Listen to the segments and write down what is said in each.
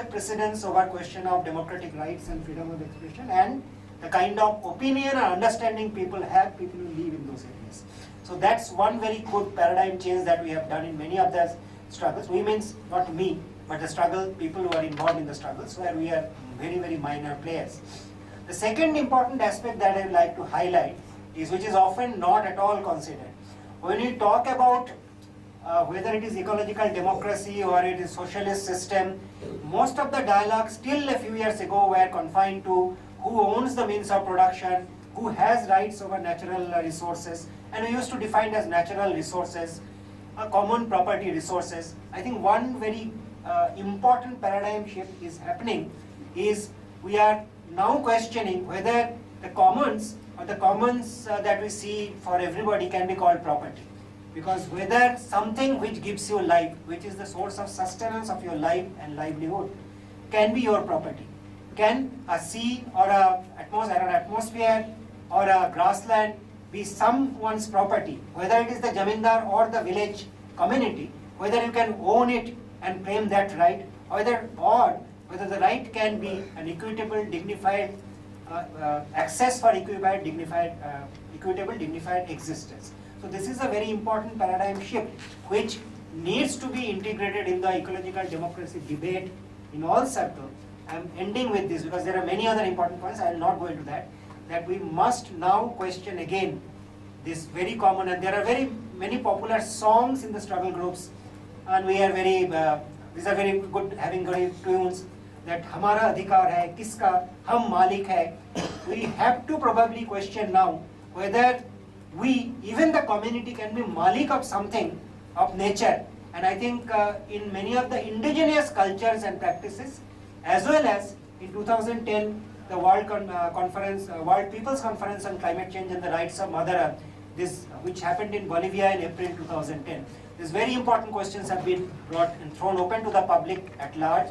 precedence over question of democratic rights and freedom of expression and the kind of opinion or understanding people have, people who live in those areas. So that's one very good paradigm change that we have done in many of the struggles. We means not me, but the struggle, people who are involved in the struggles, where we are very, very minor players. The second important aspect that I would like to highlight is, which is often not at all considered. When we talk about whether it is ecological democracy or it is socialist system, most of the dialogues till a few years ago were confined to who owns the means of production, who has rights over natural resources, and we used to define as natural resources, common property resources. I think one very important paradigm shift is happening is we are now questioning whether the commons or the commons that we see for everybody can be called property. Because whether something which gives you life, which is the source of sustenance of your life and livelihood, can be your property. Can a sea or an atmosphere or a grassland be someone's property, whether it is the jamindar or the village community, whether you can own it and claim that right, or whether the right can be an equitable, dignified access for equitable, dignified existence. So this is a very important paradigm shift which needs to be integrated in the ecological democracy debate in all circles. I am ending with this because there are many other important points, I will not go into that, that we must now question again this very common, and there are very many popular songs in the struggle groups, and we are very, these are very good, having good tunes, that Hamara Adhikar hai, Kiska, Hum Malik hai. We have to probably question now whether we, even the community, can be malik of something, of nature. And I think in many of the indigenous cultures and practices, as well as in 2010, the World People's Conference on Climate Change and the Rights of Mother Earth, this, which happened in Bolivia in April 2010. These very important questions have been brought and thrown open to the public at large,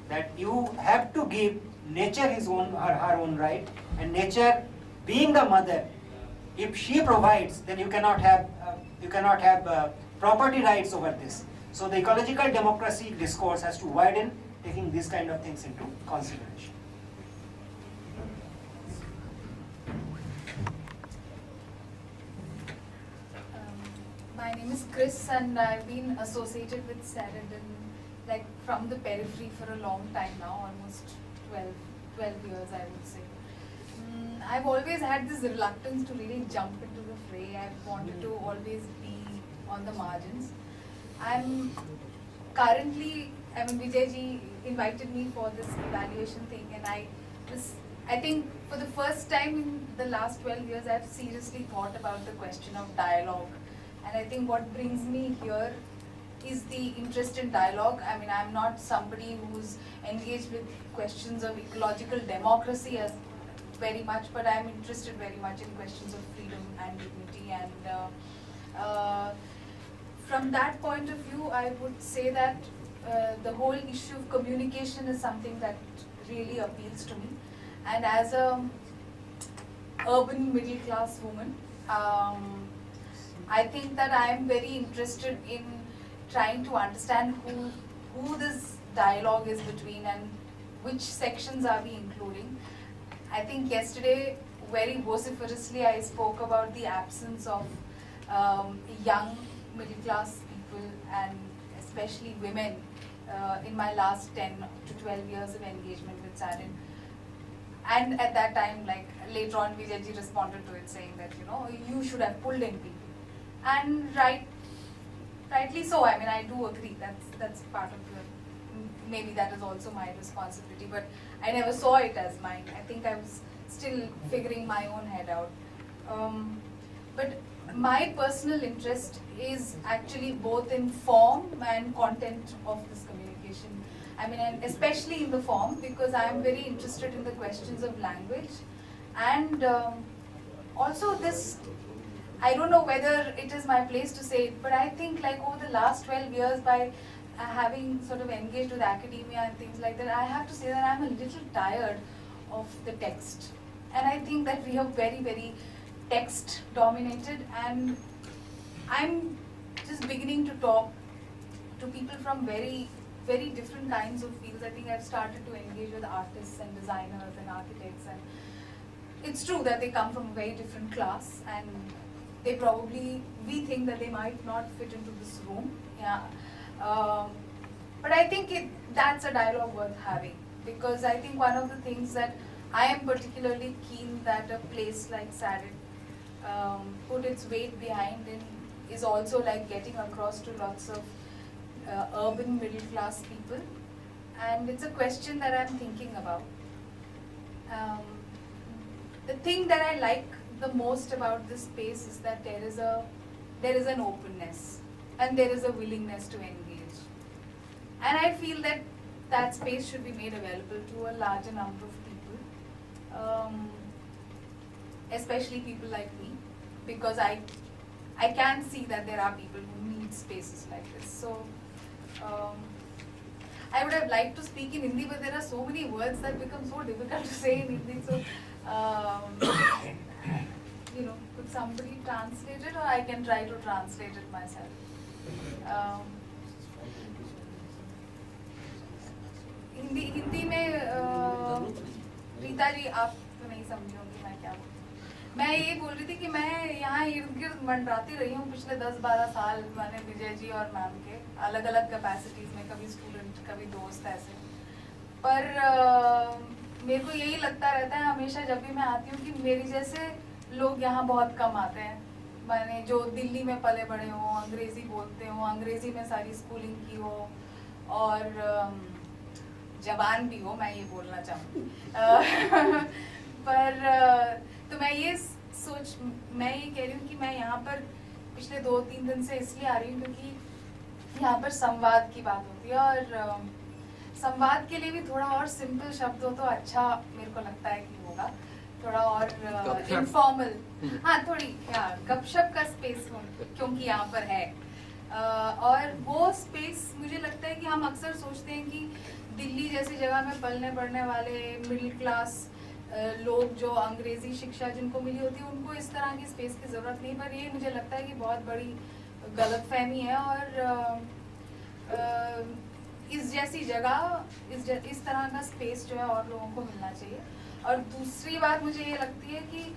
that you have to give nature his own or her own right, and nature being the mother, if she provides, then you cannot have property rights over this. So the ecological democracy discourse has to widen, taking these kind of things into consideration. My name is Chris, and I've been associated with Saradin like from the periphery for a long time now, almost 12 years I would say. I've always had this reluctance to really jump into the fray. I've wanted to always be on the margins. I'm currently, Vijayji invited me for this evaluation thing, and I think for the first time in the last 12 years, I've seriously thought about the question of dialogue. And I think what brings me here is the interest in dialogue. I mean, I'm not somebody who's engaged with questions of ecological democracy as very much, but I'm interested very much in questions of freedom and dignity. And from that point of view, I would say that the whole issue of communication is something that really appeals to me. And as a urban middle class woman, I think that I am very interested in trying to understand who this dialogue is between and which sections are we including. I think yesterday, very vociferously, I spoke about the absence of young middle class people and especially women in my last 10 to 12 years of engagement with Sarin. And at that time, like later on, Vijayji responded to it saying that, you should have pulled in people. And rightly so. I mean, I do agree. That's part of maybe that is also my responsibility. But I never saw it as mine. I think I was still figuring my own head out. But my personal interest is actually both in form and content of this communication. I mean, and especially in the form, because I am very interested in the questions of language. And also this, I don't know whether it is my place to say it, but I think like over the last 12 years, by having sort of engaged with academia and things like that, I have to say that I'm a little tired of the text. And I think that we are very, very text dominated, and I'm just beginning to talk to people from very very different kinds of fields. I think I've started to engage with artists and designers and architects, and it's true that they come from a very different class, and they probably, we think that they might not fit into this room. Yeah. But I think that's a dialogue worth having, because I think one of the things that I am particularly keen that a place like SADC put its weight behind in is also like getting across to lots of urban middle class people, and it's a question that I'm thinking about. The thing that I like the most about this space is that there is an openness and there is a willingness to engage, and I feel that that space should be made available to a larger number of people, especially people like me, because I can see that there are people who need spaces like this. So I would have liked to speak in Hindi, but there are so many words that become so difficult to say in Hindi. So could somebody translate it, or I can try to translate it myself. Hindi में रीता जी आप तो नहीं समझी होंगी मैं क्या बोल, मैं ये बोल रही थी कि मैं यहाँ इर्द गिर्द मंडराती रही हूँ पिछले 10-12 साल, मैंने विजय जी और मैम के अलग अलग कैपेसिटीज में, कभी स्टूडेंट कभी दोस्त ऐसे, पर मेरे को यही लगता रहता है हमेशा जब भी मैं आती हूँ कि मेरी जैसे लोग यहाँ बहुत कम आते हैं। मैंने जो दिल्ली में पले बड़े हों, अंग्रेजी बोलते हों, अंग्रेजी में सारी स्कूलिंग की हो, और जबान भी हो, मैं ये बोलना चाहूँगी। पर तो मैं ये कह रही हूँ कि मैं यहाँ पर पिछले 2-3 दिन से इसलिए आ रही हूँ क्योंकि यहाँ पर संवाद की बात होती है, और संवाद के लिए भी थोड़ा और सिंपल शब्द हो तो अच्छा मेरे को लगता है कि होगा, थोड़ा और इनफॉर्मल, हाँ थोड़ी गपशप का स्पेस हो, क्योंकि यहाँ पर है। और वो स्पेस मुझे लगता है कि हम अक्सर सोचते हैं कि दिल्ली जैसी जगह में पलने बढ़ने वाले मिडिल क्लास लोग जो अंग्रेजी शिक्षा जिनको मिली होती है उनको इस तरह की स्पेस की ज़रूरत नहीं, पर ये मुझे लगता है कि बहुत बड़ी गलतफहमी है, और इस जैसी जगह इस तरह का स्पेस जो है और लोगों को मिलना चाहिए। और दूसरी बात मुझे ये लगती है कि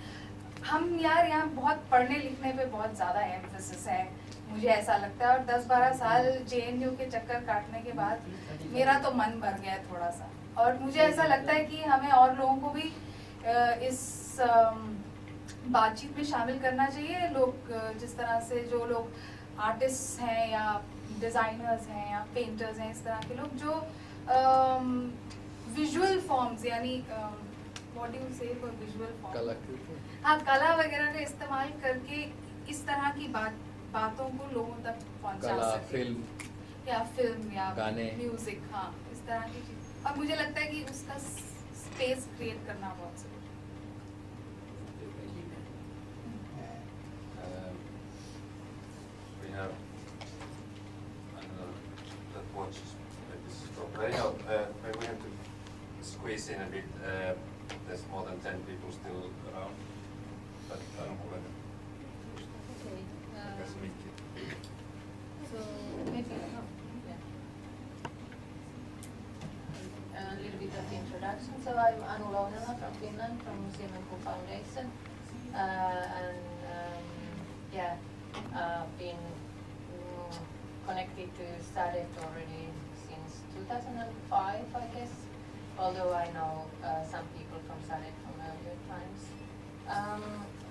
हम यहाँ बहुत पढ़ने लिखने पे बहुत ज़्यादा एम्फेसिस है, मुझे ऐसा लगता है, और 10-12 साल JNU के चक्कर काटने के बाद मेरा तो मन भर गया थोड़ा सा, और मुझे ऐसा लगता है कि हमें और लोगों को भी इस बातचीत में शामिल करना चाहिए। लोग जिस तरह से जो लोग आर्टिस्ट हैं या डिज़ाइनर्स हैं या पेंटर्स हैं, इस तरह के लोग जो विजुअल फॉर्म्स यानी व्हाट डू यू से फॉर विजुअल फॉर्म, हाँ कला वगैरह का इस्तेमाल करके इस तरह की बातों को लोगों तक पहुंचा सके, फिल्म या गाने, म्यूजिक, हाँ इस तरह की चीज, और मुझे लगता है कि उसका स्पेस क्रिएट करना बहुत जरूरी है। We have that watches maybe stop. Anyhow, maybe we have to squeeze in a bit. There's more than 10 people still around, but I don't know whether. Okay. So maybe a little bit of introduction. So I'm Anu Launela from Finland, from Museum and Cool Foundation, and been connected to SADC already since 2005, I guess. Although I know some people from SADC from earlier times.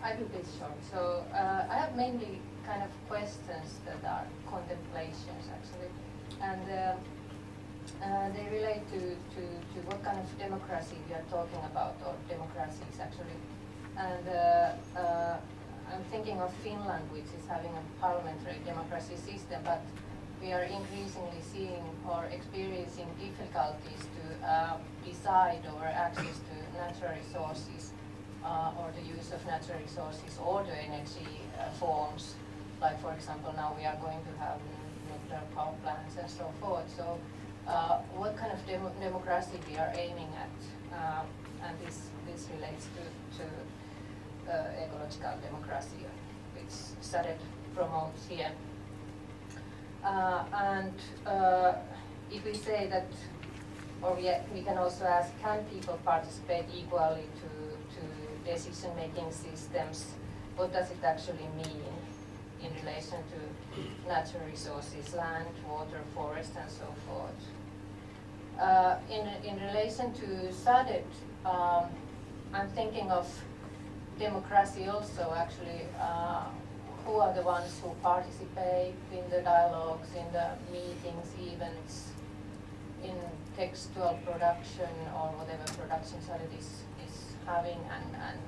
I will be short. So I have mainly kind of questions that are contemplations actually, and they relate to what kind of democracy we are talking about, or democracies actually. And I'm thinking of Finland, which is having a parliamentary democracy system, but we are increasingly seeing or experiencing difficulties to decide over access to natural resources, or the use of natural resources or the energy forms. Like for example, now we are going to have nuclear power plants and so forth. So what kind of democracy we are aiming at, and this relates to ecological democracy, which SADC promotes here. And if we say that, or we can also ask, can people participate equally to decision-making systems? What does it actually mean in relation to natural resources, land, water, forest, and so forth? In relation to SADC, I'm thinking of democracy also, actually. Who are the ones who participate in the dialogues, in the meetings, events, in textual production or whatever production SADC is having, and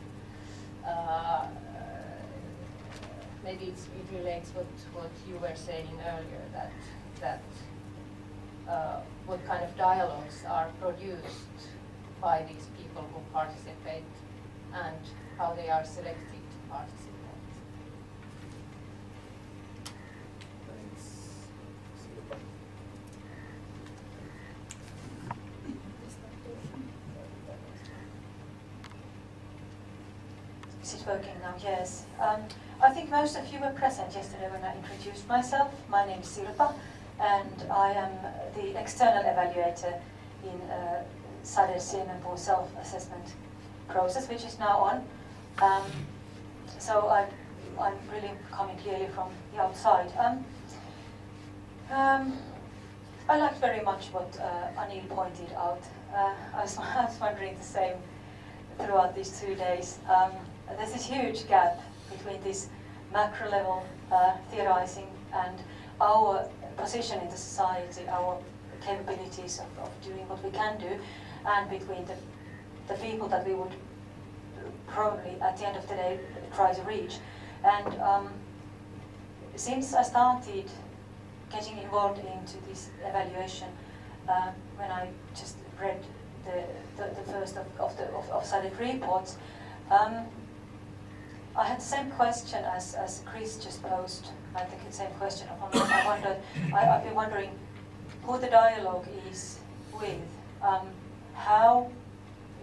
maybe it relates what you were saying earlier, that what kind of dialogues are produced by these people who participate and how they are selected to participate. Is it working now? Yes. I think most of you were present yesterday when I introduced myself. My name is Sirpa, and I am the external evaluator in SADC's Siemenpuu self-assessment process, which is now on. So I'm really coming clearly from the outside. I liked very much what Anil pointed out. I was wondering the same throughout these 2 days. There's this huge gap between this macro level theorizing and our position in the society, our capabilities of doing what we can do, and between the people that we would probably at the end of the day try to reach. And since I started getting involved into this evaluation, when I just read the first of SADC reports, I had the same question as Chris just posed. I think it's the same question. I've been wondering who the dialogue is with. How,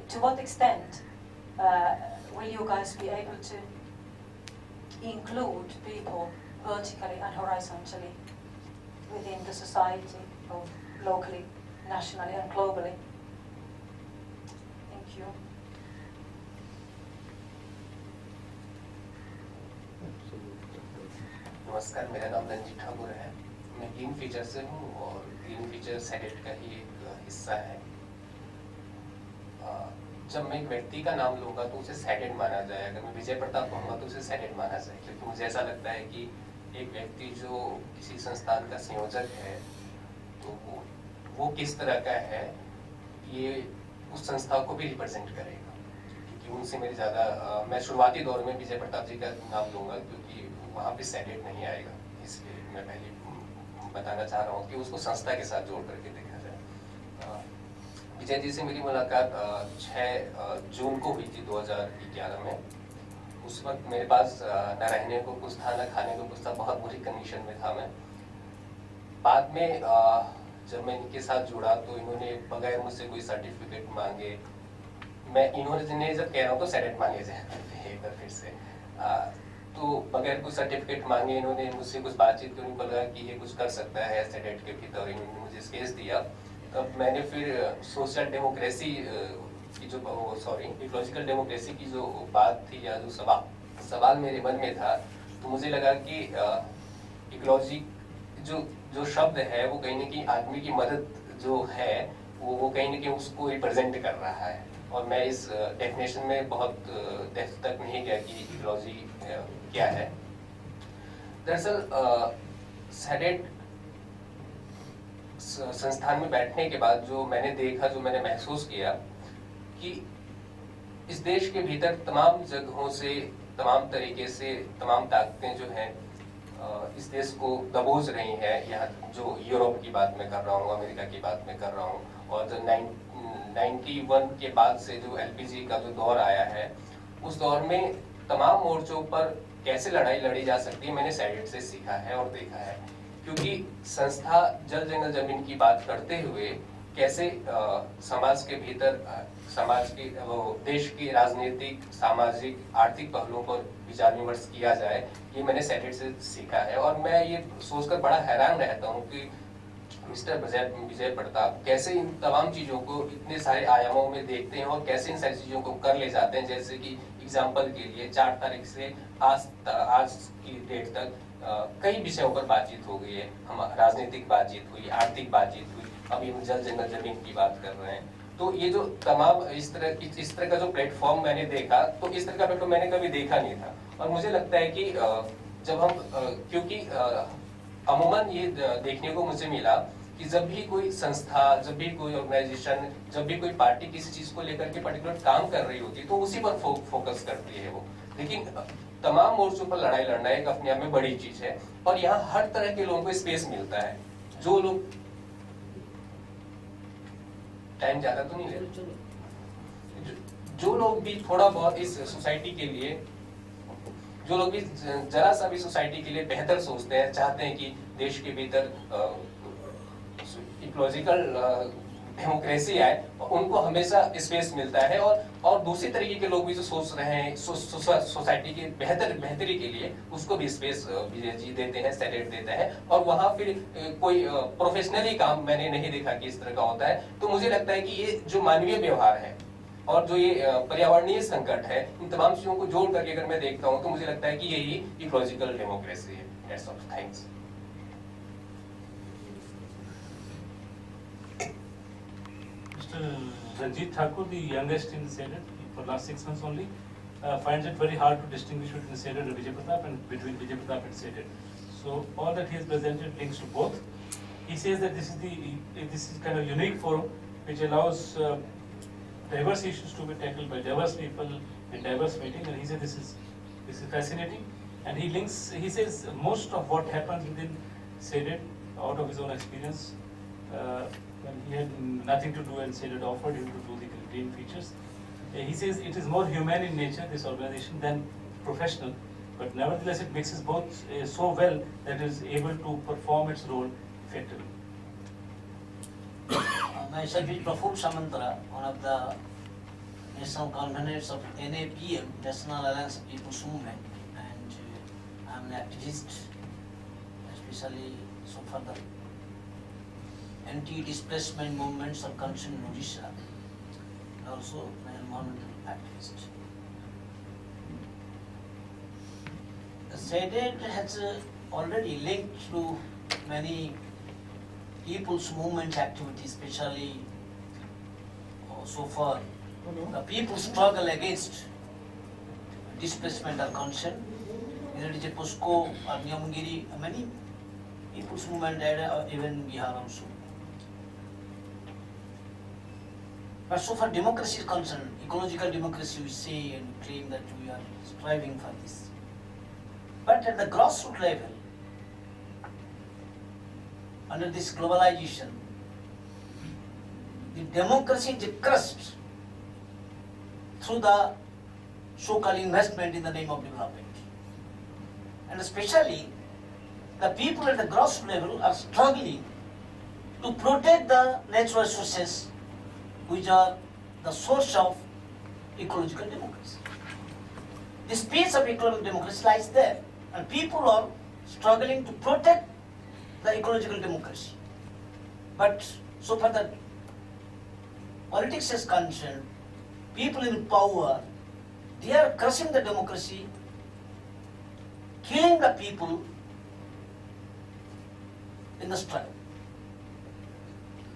to what extent will you guys be able to include people vertically and horizontally within the society, both locally, nationally and globally? Thank you. नमस्कार, मेरा नाम रंजीत ठाकुर है। मैं green feature से हूँ और green feature SADC का ही एक हिस्सा है। जब मैं एक व्यक्ति का नाम लूँगा तो उसे SADC माना जाए। अगर मैं विजय प्रताप कहूँगा तो उसे SADC माना जाए, क्योंकि मुझे ऐसा लगता है कि एक व्यक्ति जो किसी संस्थान का संयोजक है तो वो किस तरह का है, ये उस संस्था को भी रिप्रेजेंट करेगा। क्योंकि उनसे मेरी ज़्यादा मैं शुरुआती दौर में विजय प्रताप जी का नाम लूँगा, क्योंकि वहाँ पे SADC नहीं आएगा। इसलिए मैं पहले बताना चाह रहा हूँ कि उसको संस्था के साथ जोड़ करके देखा जाए। विजय जी से मेरी मुलाकात 6 जून को हुई थी 2011 में। उस वक्त मेरे पास न रहने को कुछ था, न खाने को कुछ था, बहुत बुरी कंडीशन में था मैं। बाद में जब मैं इनके साथ जुड़ा तो इन्होंने बगैर मुझसे कोई सर्टिफिकेट मांगे, मैं इन्होंने जब कह रहा हूँ तो SADC मांगे जाए एक बार फिर से, तो बगैर कुछ सर्टिफिकेट मांगे इन्होंने मुझसे कुछ बातचीत की। उनको लगा कि ये कुछ कर सकता है SADC के भीतर, इन्होंने मुझे स्पेस दिया। तब मैंने फिर सोशल डेमोक्रेसी की जो इकोलॉजिकल डेमोक्रेसी की जो बात थी या जो सवाल मेरे मन में था, तो मुझे लगा कि इकोलॉजी जो शब्द है वो कहीं न कहीं आदमी की मदद जो है वो कहीं न कहीं उसको रिप्रेजेंट कर रहा है। और मैं इस डेफिनेशन में बहुत डेप्थ तक नहीं गया कि इकोलॉजी क्या है। दरअसल SADC संस्थान में बैठने के बाद जो मैंने देखा, जो मैंने महसूस किया कि इस देश के भीतर तमाम जगहों से, तमाम तरीके से, तमाम ताकतें जो हैं इस देश को दबोच रही हैं। यहाँ जो यूरोप की बात मैं कर रहा हूँ, अमेरिका की बात मैं कर रहा हूँ, और जो 91 के बाद से जो LPG का जो दौर आया है, उस दौर में तमाम मोर्चों पर कैसे लड़ाई लड़ी जा सकती है मैंने SADC से सीखा है और देखा है। क्योंकि संस्था जल जंगल जमीन की बात करते हुए कैसे समाज के भीतर, समाज के देश के राजनीतिक, सामाजिक, आर्थिक पहलुओं पर विचार विमर्श किया जाए, ये मैंने SADC से सीखा है। और मैं ये सोचकर बड़ा हैरान रहता हूँ कि मिस्टर विजय प्रताप कैसे इन तमाम चीजों को इतने सारे आयामों में देखते हैं और कैसे इन सारी चीजों को कर ले जाते हैं। जैसे कि एग्जाम्पल के लिए 4 तारीख से आज की डेट तक कई विषयों पर बातचीत हो गई है। हम राजनीतिक बातचीत हुई, आर्थिक बातचीत हुई, अभी हम जल जंगल जमीन की बात कर रहे हैं। तो ये जो तमाम इस तरह का जो प्लेटफॉर्म मैंने देखा, तो इस तरह का प्लेटफॉर्म मैंने कभी देखा नहीं था। और मुझे लगता है कि जब हम क्योंकि अमूमन ये देखने को मुझे मिला कि जब भी कोई संस्था, जब भी कोई ऑर्गेनाइजेशन, जब भी कोई पार्टी किसी चीज को लेकर के पर्टिकुलर काम कर रही होती है तो उसी पर फोकस करती है वो। लेकिन तमाम मोर्चों पर लड़ाई लड़ना एक अपने आप में बड़ी चीज है और यहाँ हर तरह के लोगों को स्पेस मिलता है। जो लोग टाइम ज्यादा तो नहीं ले, जो लोग भी थोड़ा बहुत इस सोसाइटी के लिए, जो लोग भी जरा सा भी सोसाइटी के लिए बेहतर सोचते हैं, चाहते हैं कि देश के भीतर इकोलॉजिकल डेमोक्रेसी आए, उनको हमेशा स्पेस मिलता है। और दूसरी तरीके के लोग भी जो सोच रहे हैं सोसाइटी की बेहतरी के लिए, उसको भी स्पेस विजय जी देते हैं, सेनेट देता है। और वहाँ फिर कोई प्रोफेशनली काम मैंने नहीं देखा कि इस तरह का होता है। तो मुझे लगता है कि ये जो मानवीय व्यवहार है और जो ये पर्यावरणीय संकट है, इन तमाम चीजों को जोड़ करके अगर मैं देखता हूँ तो मुझे लगता है कि यही इकोलॉजिकल डेमोक्रेसी है। That's all. Thanks. Mr. Ranjit Thakur, the youngest in Senate for last 6 months only, finds it very hard to distinguish between Senate and Vijay Pratap and between Vijay Pratap and Senate. So all that he has presented links to both. He says that this is kind of unique forum which allows diverse issues to be tackled by diverse people in diverse meetings, and he said this is fascinating. And he says most of what happens within Senate, out of his own experience, when he had nothing to do and Senate offered him to do the green features. He says it is more human in nature, this organization, than professional, but nevertheless it mixes both so well that it is able to perform its role effectively. Myself is Praful Samantara, one of the national conveners of NAPM, National Alliance of People's Movement, and I am an activist, especially so for the anti-displacement movements of concern in Odisha, and also an environmental activist. The Senate has already linked to many people's movement activities, especially so far the people's struggle against displacement are concerned. Whether it is POSCO or Nyamgiri, many people's movement, even Bihar also. But so far democracy is concerned, ecological democracy we say and claim that we are striving for this. But at the grassroots level, under this globalization, the democracy is crushed through the so-called investment in the name of development. And especially, the people at the grassroots level are struggling to protect the natural resources which are the source of ecological democracy. The space of ecological democracy lies there, and people are struggling to protect the ecological democracy. But so far the politics is concerned, people in power, they are crushing the democracy, killing the people in the struggle.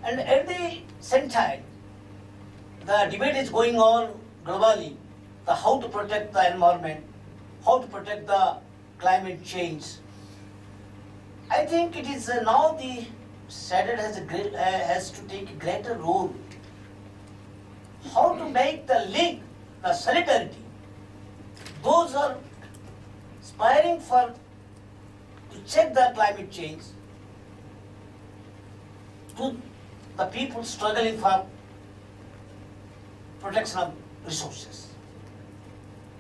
And at the same time, the debate is going on globally, the how to protect the environment, how to protect the climate change. I think it is now the Senate has to take a greater role. How to make the link, the solidarity. Those are aspiring for to check the climate change, to the people struggling for protection of resources.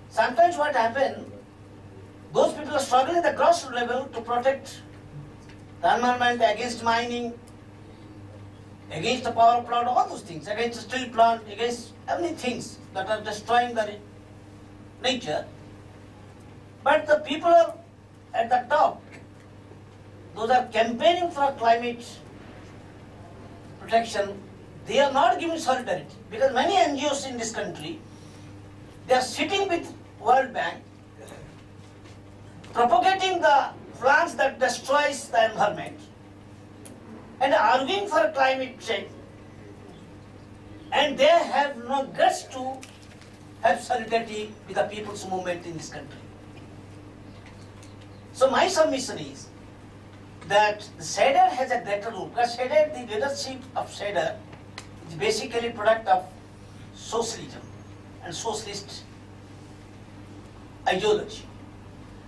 Sometimes what happens, those people are struggling at the grassroots level to protect the environment against mining, against the power plant, all those things, against the steel plant, against many things that are destroying the nature. But the people are at the top, those are campaigning for climate protection, they are not giving solidarity. Because many NGOs in this country, they are sitting with World Bank, propagating the plants that destroys the environment, and arguing for climate change. And they have no guts to have solidarity with the people's movement in this country. So my submission is that the SEDER has a greater role. Because SEDER, the leadership of SEDER is basically a product of socialism and socialist ideology.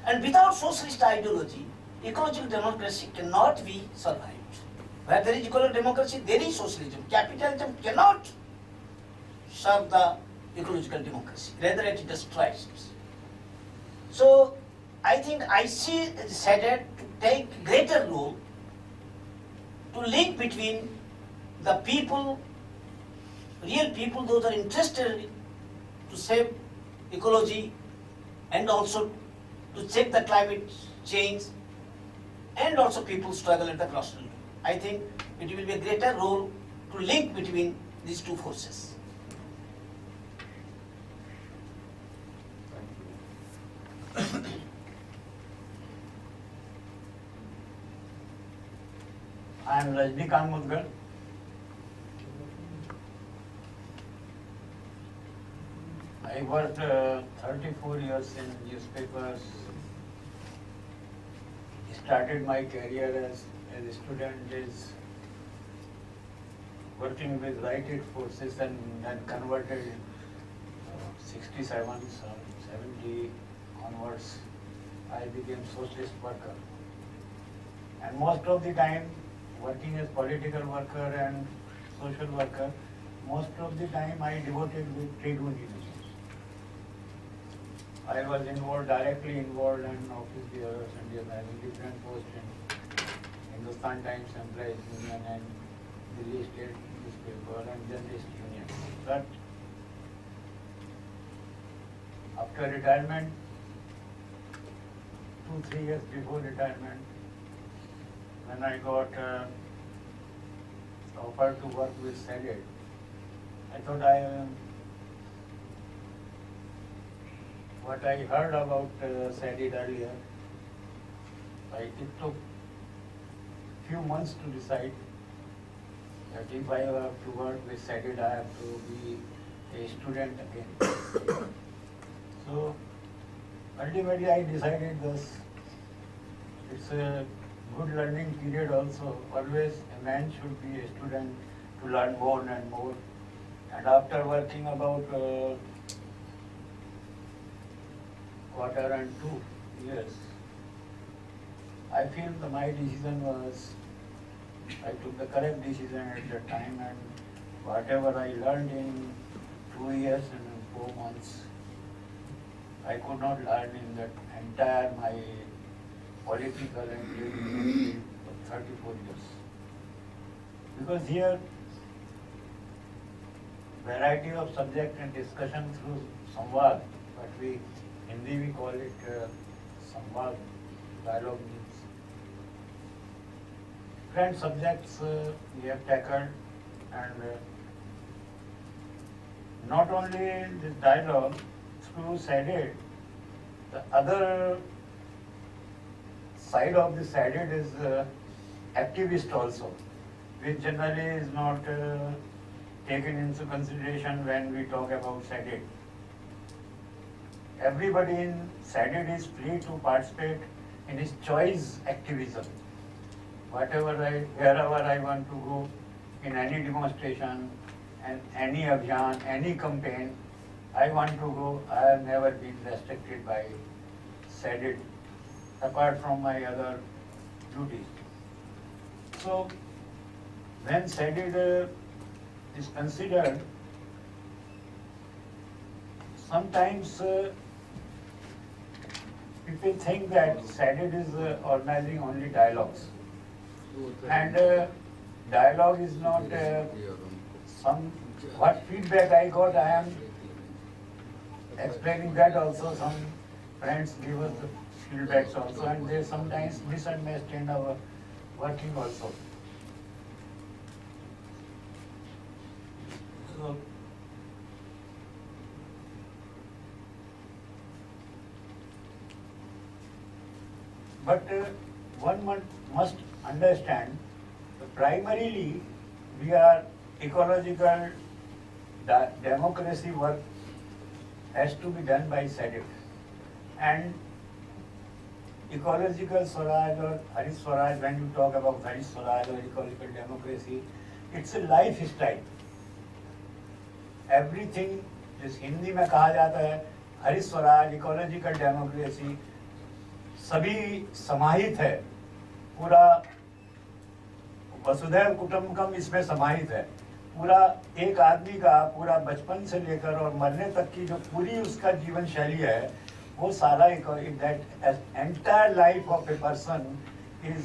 And without socialist ideology, ecological democracy cannot be survived. Where there is ecological democracy, there is socialism. Capitalism cannot serve the ecological democracy. Rather, it destroys it. So, I think I see SEDER to take greater role to link between the people, real people, those are interested to save ecology and also to check the climate change, and also people struggle at the grassroots level. I think it will be a greater role to link between these two forces. I am Lodhi. I worked 34 years in newspapers. Started my career as a student, is working with Right Aid forces, and then converted 67, 70 onwards. I became socialist worker. And most of the time, working as political worker and social worker, most of the time I devoted with trade unionism. I was directly involved in office bearers and having different posts in Hindustan Times Employees Union and Delhi State Newspaper and Journalist Union. But after retirement, 2-3 years before retirement, when I got offered to work with SEDER, I thought what I heard about SEDER earlier, it took few months to decide that if I have to work with SEDER, I have to be a student again. So ultimately I decided this. It's a good learning period also. Always a man should be a student to learn more and more. And after working about quarter and 2 years, I feel that my decision was, I took the correct decision at that time, and whatever I learned in 2 years and 4 months, I could not learn in that entire my political and trade field of 34 years. Because here, variety of subject and discussion through samvad, but Hindi we call it samvad, dialogue means. Different subjects we have tackled, and not only this dialogue, through SEDER, the other side of the SEDER is activist also, which generally is not taken into consideration when we talk about SEDER. Everybody in SEDER is free to participate in his choice activism. Wherever I want to go, in any demonstration, and any abhiyan, any campaign, I want to go. I have never been restricted by SEDER, apart from my other duties. So, when SEDER is considered, sometimes people think that SEDER is organizing only dialogues. And dialogue is not what feedback I got, I am explaining that also. Some friends give us the feedbacks also, and they sometimes misunderstand our working also. So but one must understand that primarily we are ecological democracy work has to be done by SEDET. And ecological Swaraj or Harit Swaraj, when you talk about Harit Swaraj or ecological democracy, it's a lifestyle. Everything जिस हिंदी में कहा जाता है हरित Swaraj ecological democracy सभी समाहित है, पूरा वसुधैव कुटुंबकम इसमें समाहित है। पूरा एक आदमी का पूरा बचपन से लेकर और मरने तक की जो पूरी उसका जीवन शैली है वो सारा that entire life of a person is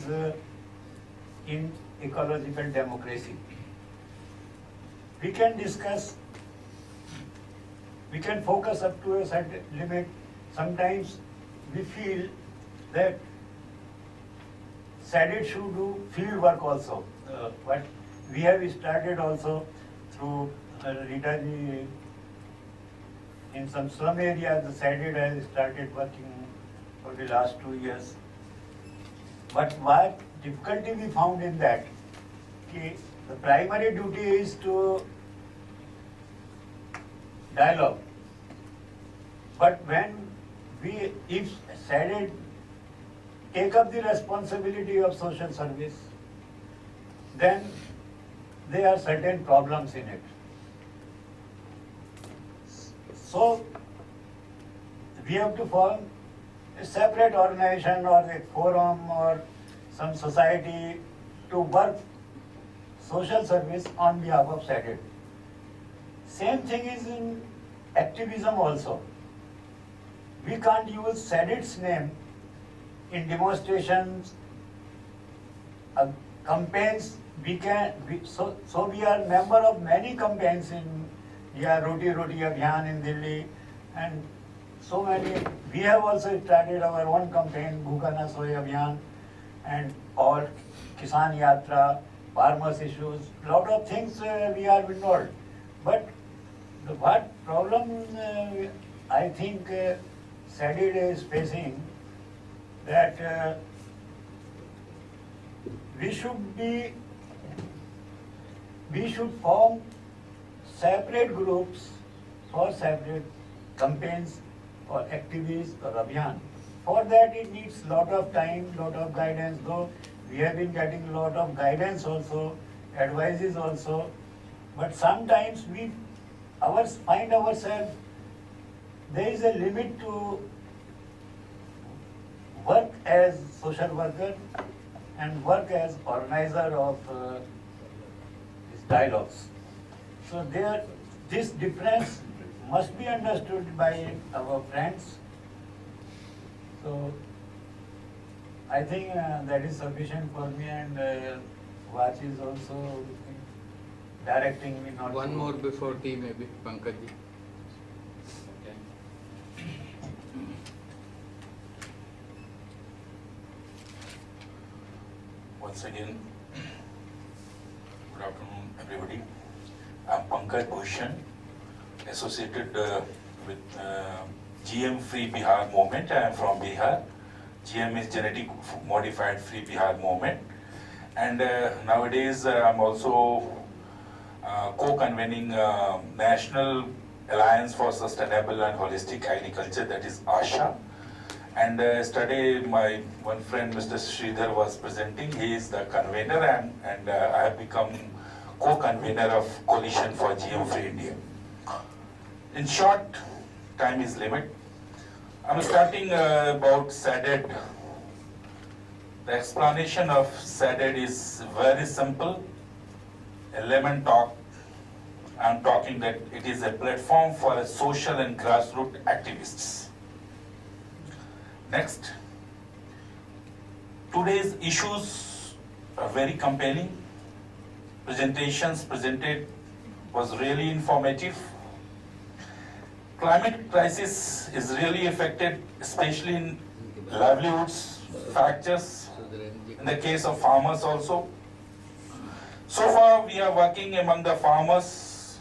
in ecological democracy. We can discuss, we can focus up to a certain limit. Sometimes we feel that SEDET should do field work also. But we have started also through Rita ji in some slum areas. The SEDET has started working for the last 2 years. But what difficulty we found in that, the primary duty is to dialogue. But when if SEDET take up the responsibility of social service, then there are certain problems in it. So we have to form a separate organization or a forum or some society to work social service on behalf of SEDET. Same thing is in activism also. We can't use SEDET's name in demonstrations, campaigns. So we are member of many campaigns in Roti Roti Abhiyan in Delhi, and so many. We have also started our own campaign, Bhukha Na Soye Abhiyan, and all Kisan Yatra, farmers issues, lot of things we are involved. But what problem I think SEDET is facing, that we should form separate groups for separate campaigns or activities or abhiyan. For that it needs lot of time, lot of guidance, though we have been getting lot of guidance also, advices also, but sometimes we find ourselves there is a limit to work as social worker and work as organizer of these dialogues. So this difference must be understood by our friends. So I think that is sufficient for me, and Vach is also directing me not One to... more before tea maybe, Pankaj ji. Once again, good afternoon everybody. I'm Pankaj Bhushan, associated with GM Free Bihar Movement. I am from Bihar. GM is Genetic Modified Free Bihar Movement. And nowadays I'm also co-convening National Alliance for Sustainable and Holistic Agriculture, that is ASHA. And yesterday my one friend Mr. Sridhar was presenting. He is the convener, and I have become co-convener of Coalition for GM Free India. In short, time is limit. I'm starting about SEDET. The explanation of SEDET is very simple. A lemon talk. I'm talking that it is a platform for social and grassroots activists. Next, today's issues are very compelling. Presentations presented was really informative. Climate crisis is really affected, especially in livelihoods, factors, in the case of farmers also. So far we are working among the farmers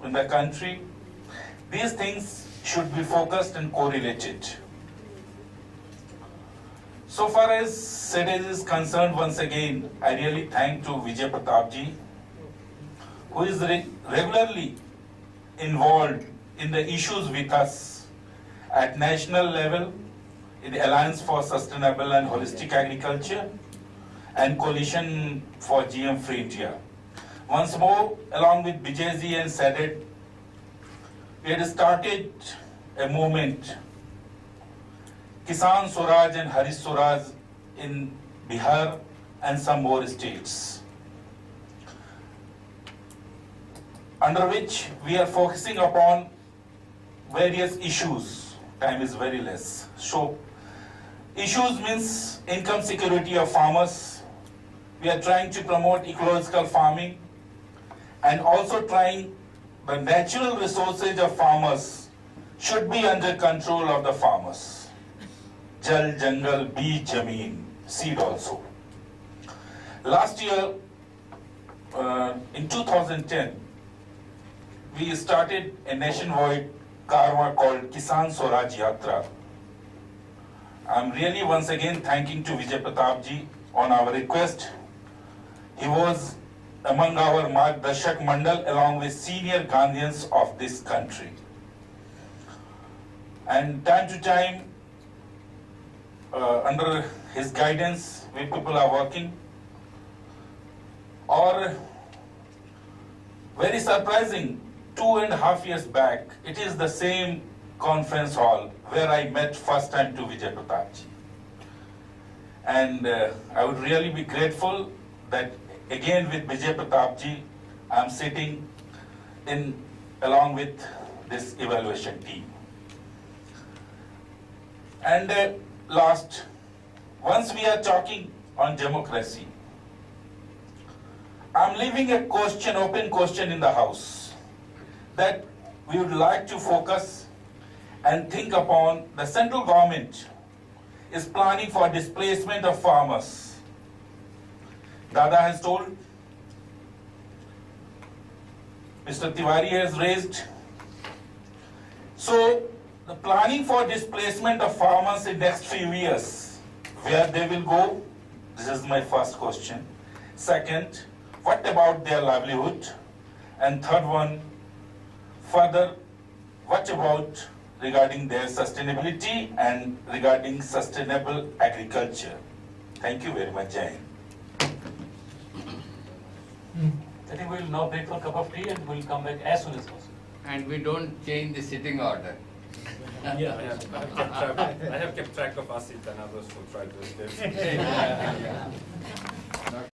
in the country, these things should be focused and correlated. So far as SEDES is concerned, once again, I really thank to Vijay Pratap ji, who is regularly involved in the issues with us at national level, in the Alliance for Sustainable and Holistic Agriculture and Coalition for GM-Free India. Once more, along with Vijay ji and SEDET, we had started a movement, Kisan Swaraj and Harish Swaraj in Bihar and some more states, under which we are focusing upon various issues. Time is very less. So, issues means income security of farmers. We are trying to promote ecological farming and also trying the natural resources of farmers should be under control of the farmers. Jal, jungle, beach, zameen, seed also. Last year, in 2010, we started a nationwide karma called Kisan Swaraj Yatra. I'm really once again thanking to Vijay Pratap ji on our request. He was among our Margdarshak Mandal along with senior Gandhians of this country. And time to time, under his guidance, we people are working. Or, very surprising, 2.5 years back, it is the same conference hall where I met first time to Vijay Pratap ji. And I would really be grateful that again with Vijay Pratap ji, I'm sitting in along with this evaluation team. And last, once we are talking on democracy, I'm leaving a question, open question in the House that we would like to focus and think upon. The central government is planning for displacement of farmers. Dada has told, Mr. Tiwari has raised. So, the planning for displacement of farmers in next few years, where they will go? This is my first question. Second, what about their livelihood? And third one, further, what about regarding their sustainability and regarding sustainable agriculture? Thank you very much, Jai. I think we'll now break for a cup of tea and we'll come back as soon as possible. And we don't change the sitting order. Yeah, I have kept track of Asit and others who tried to escape.